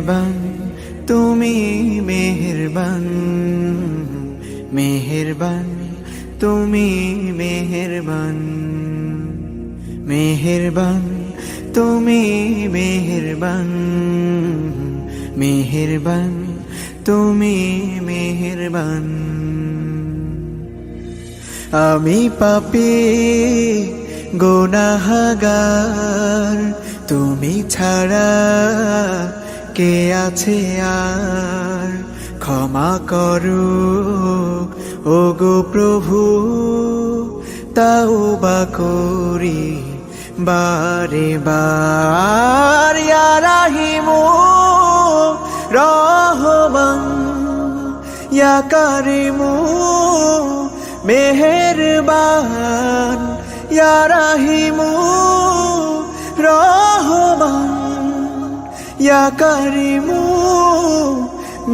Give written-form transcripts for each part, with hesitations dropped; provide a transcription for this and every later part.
মেহেরবান তুমি মেহেরবান, মেহেরবান তুমি মেহেরবান, মেহেরবান তুমি মেহেরবান, মেহেরবান তুমি মেহেরবান। আমি পাপী গুনাহগার, তুমি ছাড়া কে আছে আর? ক্ষমা করো ওগো প্রভু, তাওবা করি বারে বার। ইয়া রাহিমু রহমান, ইয়া কারিমু মেহেরবান, ইয়া রাহিমু রহমান, ইয়া কারিমু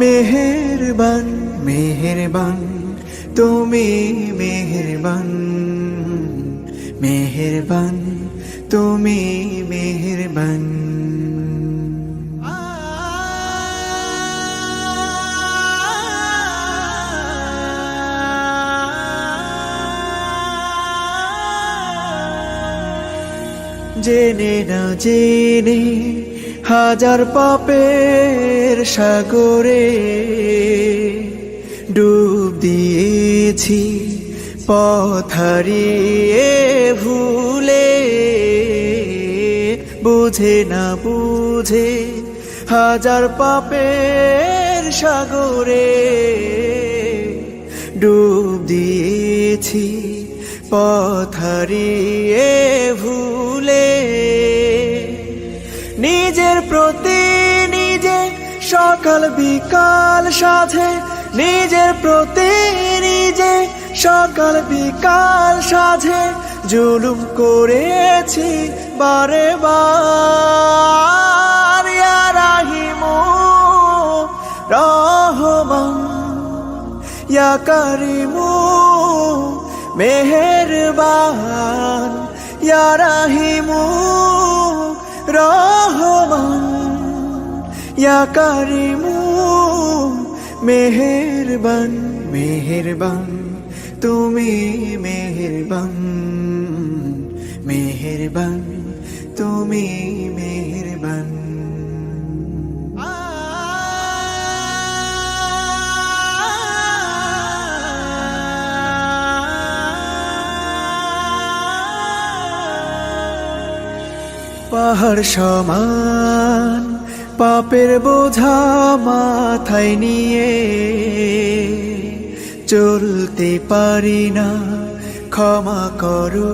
মেহেরবান। মেহেরবান তুমি মেহেরবান, মেহেরবান তুমি মেহেরবান। জেনে না জেনে হাজার পাপের সাগরে ডুব দিয়েছি, পথ হারিয়ে ভুলে। বুঝে না বুঝে হাজার পাপের সাগরে ডুব দিয়েছি, পথ হারিয়ে ভুলে। নিজের প্রতি নিজে সকাল বিকাল সাধে, নিজের প্রতি নিজে সকাল বিকাল সাধে জুলুম করেছি বারে বার। ইয়া রাহিমু রহমান, ইয়া কারিমু মেহেরবান, ইয়া রাহিমু রহমান, ইয়া কারিমু মেহেরবান। মেহেরবান তুমি মেহেরবান, মেহেরবান তুমি মেহেরবান। পাহাড় সমান পাপের বোঝা মাথায় নিয়ে চলতে পারি না, ক্ষমা করো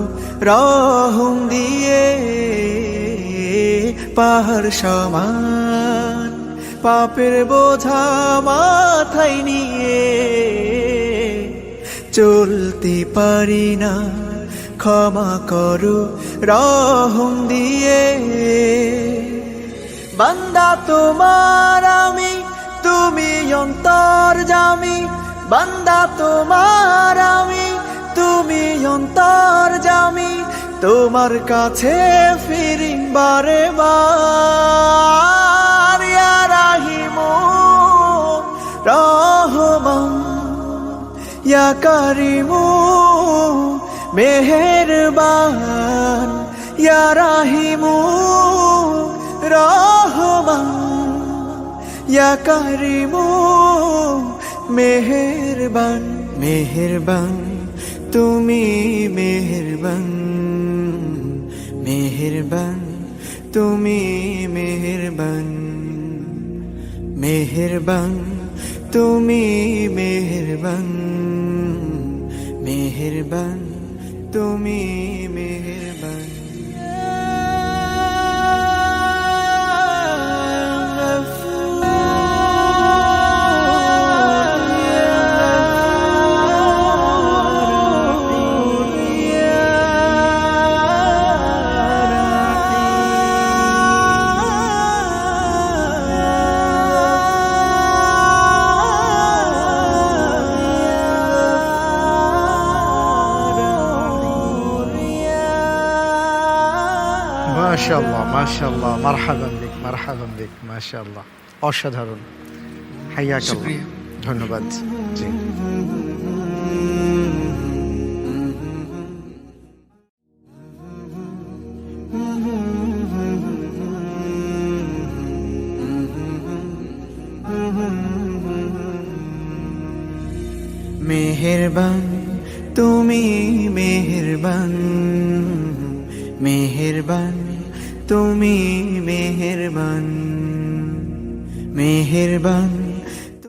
রহম দিয়ে। পাহাড় সমান পাপের বোঝা মাথায় নিয়ে চলতে পারি না, ক্ষমা করো রহম দিয়ে। বান্দা তোমার আমি, তুমি অন্তর্যামী। বান্দা তোমার আমি, তুমি অন্তর্যামী। তোমার কাছে ফিরি বারে বার। ইয়া রাহিমু রহমান, ইয়া কারিমু মেহেরবান, ইয়া রাহিমু রহমান, ইয়া কারিমু মেহেরবান। মেহেরবান তুমি মেহেরবান, মেহেরবান তুমি মেহেরবান, মেহেরবান তুমি মেহেরবান, মেহেরবান তুমি মেহেরবান। ما شاء الله ما شاء الله، مرحبا بك مرحبا بك، ما شاء الله. অসাধারণ। হাইয়া কাল্লাহ। শুকরিয়া। ধন্যবাদ। জি। মেহেরবান তুমি মেহেরবান, মেহেরবান তুমি মেহেরবান, মেহেরবান